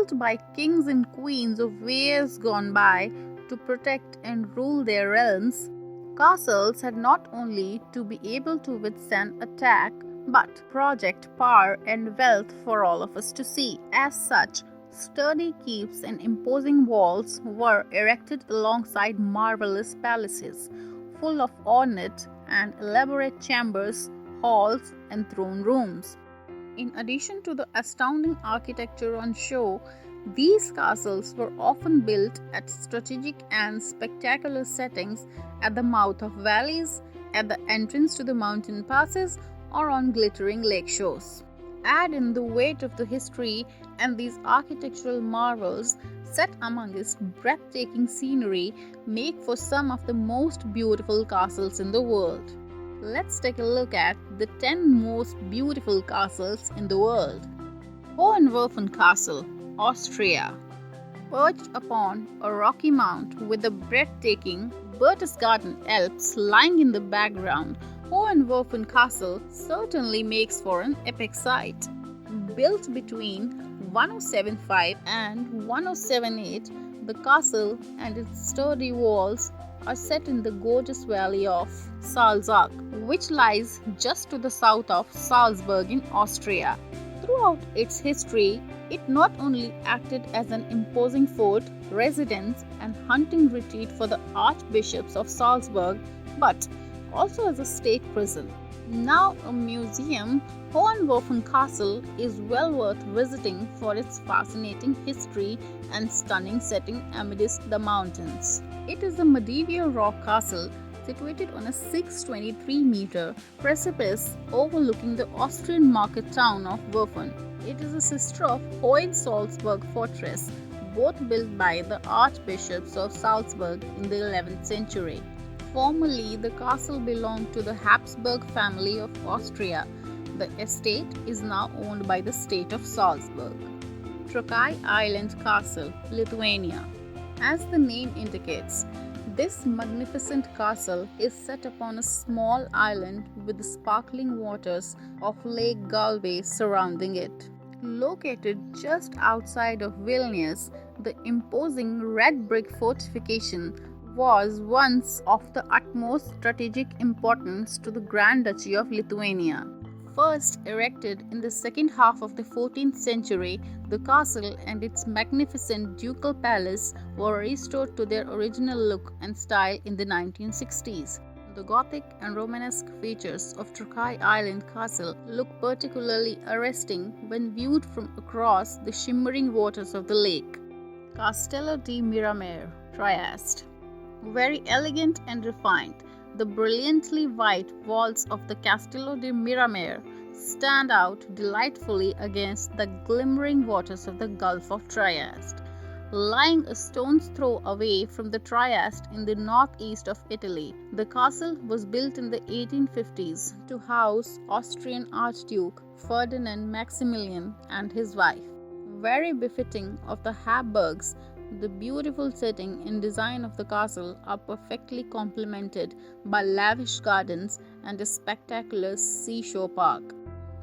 Built by kings and queens of years gone by to protect and rule their realms, castles had not only to be able to withstand attack but project power and wealth for all of us to see. As such, sturdy keeps and imposing walls were erected alongside marvelous palaces, full of ornate and elaborate chambers, halls, and throne rooms. In addition to the astounding architecture on show, these castles were often built at strategic and spectacular settings at the mouth of valleys, at the entrance to the mountain passes, or on glittering lake shores. Add in the weight of the history, and these architectural marvels, set amongst breathtaking scenery, make for some of the most beautiful castles in the world. Let's take a look at the 10 most beautiful castles in the world. Hohenwürfen Castle, Austria. Perched upon a rocky mount with the breathtaking Berchtesgaden Alps lying in the background, Hohenwürfen Castle certainly makes for an epic sight. Built between 1075 and 1078, the castle and its sturdy walls are set in the gorgeous valley of Salzach, which lies just to the south of Salzburg in Austria. Throughout its history, it not only acted as an imposing fort, residence, and hunting retreat for the archbishops of Salzburg, but also as a state prison. Now a museum, Hohenwürfen Castle is well worth visiting for its fascinating history and stunning setting amidst the mountains. It is a medieval rock castle situated on a 623-meter precipice overlooking the Austrian market town of Würfen. It is a sister of Hohensalzburg Fortress, both built by the archbishops of Salzburg in the 11th century. Formerly, the castle belonged to the Habsburg family of Austria. The estate is now owned by the state of Salzburg. Trakai Island Castle, Lithuania. As the name indicates, this magnificent castle is set upon a small island with the sparkling waters of Lake Galway surrounding it. Located just outside of Vilnius, the imposing red brick fortification was once of the utmost strategic importance to the Grand Duchy of Lithuania. First erected in the second half of the 14th century, the castle and its magnificent ducal palace were restored to their original look and style in the 1960s. The Gothic and Romanesque features of Trakai Island Castle look particularly arresting when viewed from across the shimmering waters of the lake. Castello di Miramare, Trieste. Very elegant and refined, the brilliantly white walls of the Castello di Miramare stand out delightfully against the glimmering waters of the Gulf of Trieste. Lying a stone's throw away from the Trieste in the northeast of Italy, the castle was built in the 1850s to house Austrian Archduke Ferdinand Maximilian and his wife. Very befitting of the Habsburgs, the beautiful setting and design of the castle are perfectly complemented by lavish gardens and a spectacular seashore park.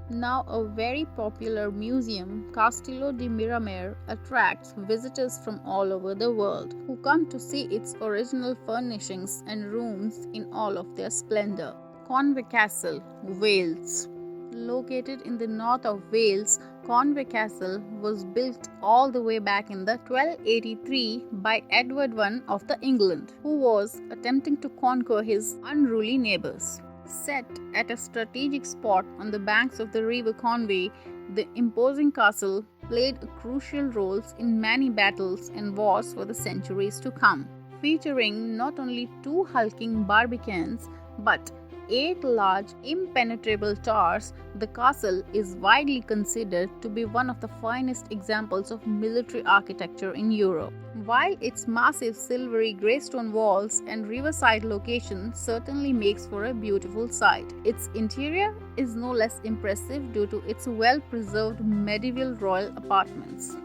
Now a very popular museum, Castello di Miramare attracts visitors from all over the world who come to see its original furnishings and rooms in all of their splendor. Conwy Castle, Wales. Located in the north of Wales, Conwy Castle was built all the way back in the 1283 by Edward I of the England, who was attempting to conquer his unruly neighbors. Set at a strategic spot on the banks of the River Conwy, the imposing castle played a crucial role in many battles and wars for the centuries to come. Featuring not only 2 hulking barbicans but 8 large impenetrable towers, the castle is widely considered to be one of the finest examples of military architecture in Europe. While its massive silvery grey stone walls and riverside location certainly makes for a beautiful sight, its interior is no less impressive due to its well-preserved medieval royal apartments.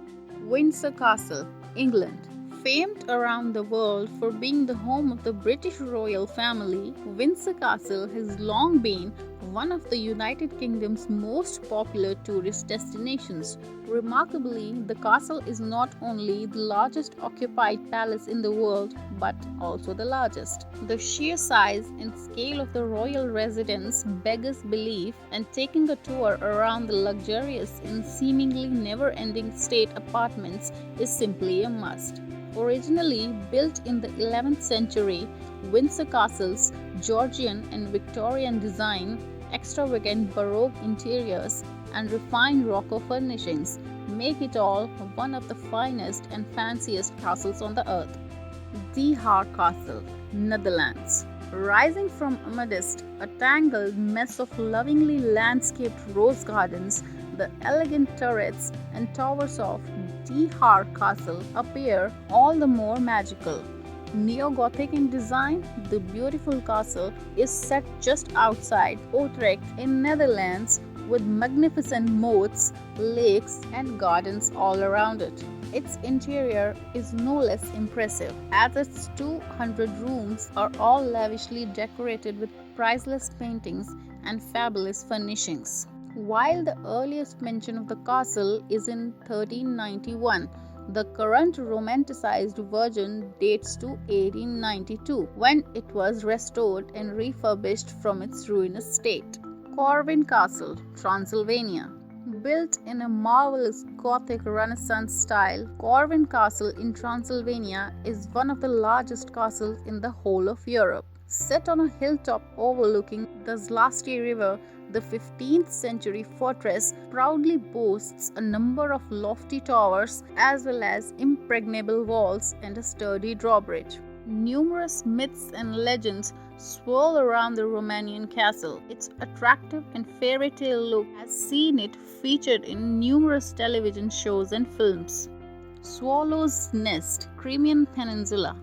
Windsor Castle, England. Famed around the world for being the home of the British royal family, Windsor Castle has long been one of the United Kingdom's most popular tourist destinations. Remarkably, the castle is not only the largest occupied palace in the world, but also the largest. The sheer size and scale of the royal residence beggars belief, and taking a tour around the luxurious and seemingly never-ending state apartments is simply a must. Originally built in the 11th century, Windsor Castle's Georgian and Victorian design, extravagant Baroque interiors, and refined Rococo furnishings make it all one of the finest and fanciest castles on the earth. The Haag Castle, Netherlands. Rising from amidst a tangled mess of lovingly landscaped rose gardens, the elegant turrets and towers of the Haag Castle appear all the more magical. Neo-Gothic in design, the beautiful castle is set just outside Utrecht in Netherlands with magnificent moats, lakes and gardens all around it. Its interior is no less impressive, as its 200 rooms are all lavishly decorated with priceless paintings and fabulous furnishings. While the earliest mention of the castle is in 1391, the current romanticized version dates to 1892, when it was restored and refurbished from its ruinous state. Corvin Castle, Transylvania. Built in a marvelous Gothic Renaissance style, Corvin Castle in Transylvania is one of the largest castles in the whole of Europe. Set on a hilltop overlooking the Zlasty River, the 15th century fortress proudly boasts a number of lofty towers as well as impregnable walls and a sturdy drawbridge. Numerous myths and legends swirl around the Romanian castle. Its attractive and fairy tale look has seen it featured in numerous television shows and films. Swallow's Nest, Crimean Peninsula.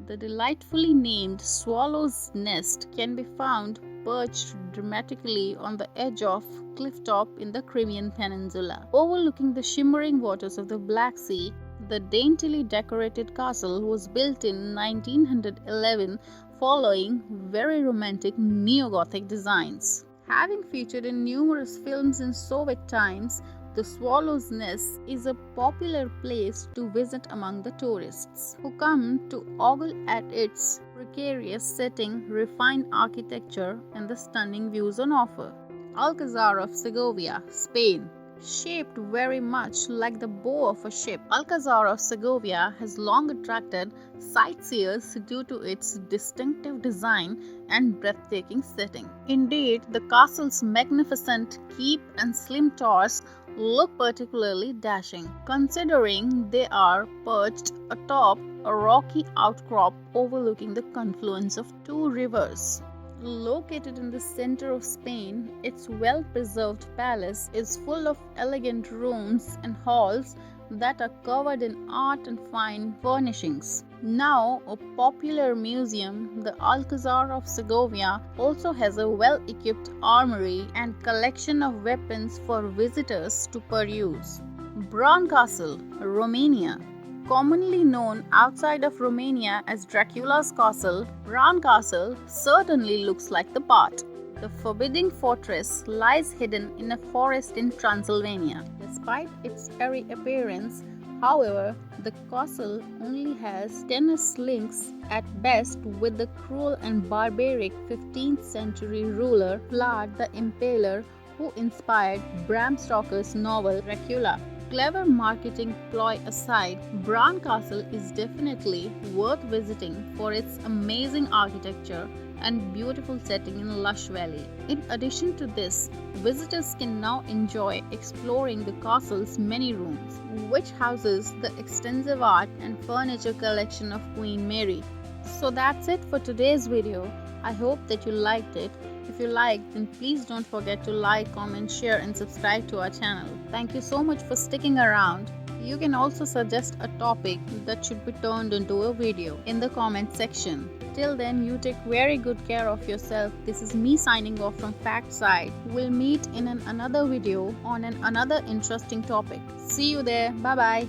The delightfully named Swallow's Nest can be found perched dramatically on the edge of cliff top in the Crimean Peninsula. Overlooking the shimmering waters of the Black Sea, the daintily decorated castle was built in 1911 following very romantic neo-Gothic designs. Having featured in numerous films in Soviet times, the Swallow's Nest is a popular place to visit among the tourists, who come to ogle at its precarious setting, refined architecture, and the stunning views on offer. Alcazar of Segovia, Spain. Shaped very much like the bow of a ship, Alcazar of Segovia has long attracted sightseers due to its distinctive design and breathtaking setting. Indeed, the castle's magnificent keep and slim towers look particularly dashing, considering they are perched atop a rocky outcrop overlooking the confluence of two rivers. Located in the center of Spain, its well-preserved palace is full of elegant rooms and halls that are covered in art and fine furnishings. Now a popular museum, the Alcazar of Segovia also has a well-equipped armory and collection of weapons for visitors to peruse. Bran Castle, Romania. Commonly known outside of Romania as Dracula's Castle, Bran Castle certainly looks like the part. The forbidding fortress lies hidden in a forest in Transylvania. Despite its airy appearance, however, the castle only has tenuous links at best with the cruel and barbaric 15th century ruler Vlad the Impaler, who inspired Bram Stoker's novel Dracula. Clever marketing ploy aside, Bran Castle is definitely worth visiting for its amazing architecture and beautiful setting in lush valley. In addition to this, visitors can now enjoy exploring the castle's many rooms, which houses the extensive art and furniture collection of Queen Mary. So that's it for today's video. I hope that you liked it. If you liked, then please don't forget to like, comment, share and subscribe to our channel. Thank you so much for sticking around. You can also suggest a topic that should be turned into a video in the comment section. Till then, you take very good care of yourself. This is me signing off from factsside. We'll meet in another video on another interesting topic. See you there. Bye bye.